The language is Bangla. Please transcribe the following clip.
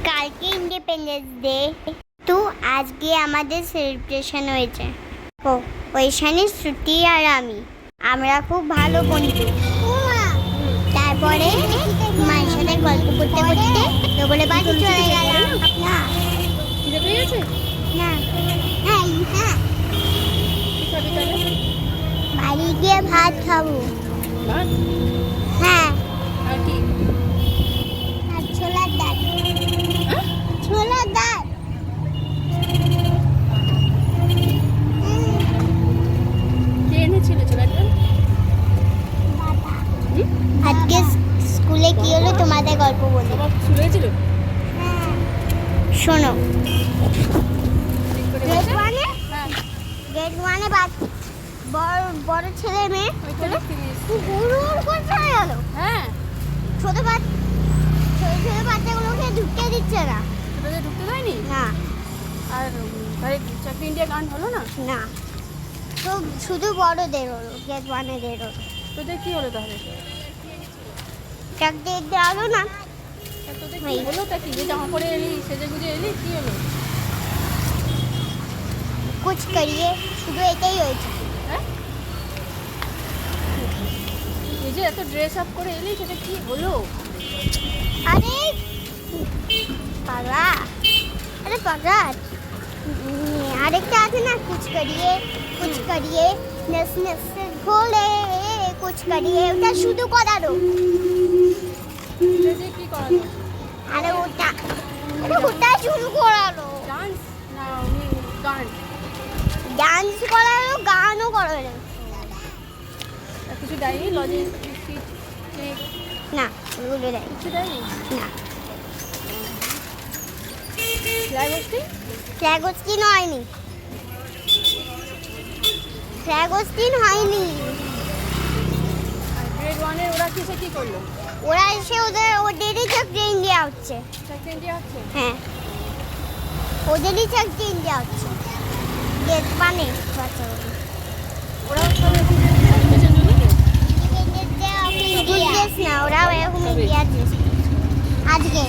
কালকে ইন্ডিপেন্ডেন্স ডে, তো আজকে আমাদের সেলিব্রেশন হয়েছে। ও ওইখানে শ্রুতি আর আমরা খুব ভালো বন্ধু। তারপরে মায়ের সাথে গল্প করতে করতে তো বলে বাড়ি চলে গেলাম। না খিদে পেয়ে গেছে? না হ্যাঁ হ্যাঁ কি খাবি তাহলে? বাড়ি গিয়ে ভাত খাবো। ভাত হ্যাঁ আর কি? আর ছোলার ডাল। হ্যাঁ? ছোলার ডাল। কে এনেছিল ছোলার ডাল? বাবা হুম? আজকে স্কুলে কি হলো তোমাদের গল্প বলি। বাবা শুরু হয়েছিল? হ্যাঁ শোনো, ঠিক করে গ্রেড বলছে? ওয়ানে হ্যাঁ বড় ছেলে মেয়ে ওই তো দেখতে নিয়েছি। হুড় করে চলে গেল। হ্যাঁ ছোট বাচ্চাগুলোকে ঢুকতে দিচ্ছে না। ছোটদের ঢুকতে দেয়নি? না আর তাহলে চাকরি ইন্ডিয়া গান হলো না? না, তো শুধু বড়দের হলো, গ্রেড ওয়ানেদের হলো। তোদের কি হলো তাহলে? চাকরি দেওয়া হলো না। তা তোদের কি হলো? তা কি যে জামা পরে এলি, সেজে গুজে এলি, কি হলো? কুচ করিয়ে, শুধু এটাই হয়েছে। হ্যাঁ এই যে এত ড্রেস আপ করে এলি, সেটা কি হলো? আরে পাগলা, আরে পাগলা, আরেকটা আছে না, কুচ করিয়ে নস নস ভোলে কুচ করিয়ে, ওটা শুধু করালো। এটা দিয়ে কি করালো? আরে ওটা শুরু করালো, ডান্স না উনি গান? ডান্স করালো, গানও করালো। আর কিছু দেয়নি? লজেন্স, বিস্কিট, কেক না ওগুলো দেয় কিছু দেয়নি? না। Flag hosting? ফ্ল্যাগ হোস্টিং হয়নি, ফ্ল্যাগ হোস্টিং হয়নি। আর গ্রেড ওয়ানের ওরা কিসে কি করলো? ওরা এসে ওদেরই চাকরি ইন্ডিয়া হচ্ছে। চাকরি ইন্ডিয়া আছে? হ্যাঁ ওদেরই চাকরি ইন্ডিয়া হচ্ছে। গেট মানে বাচ্চাগুলো ওরাও সব এসেছেন জন্য? স্কুল ড্রেস না, ওরাও এরকম ইন্ডিয়া ড্রেস আজকে।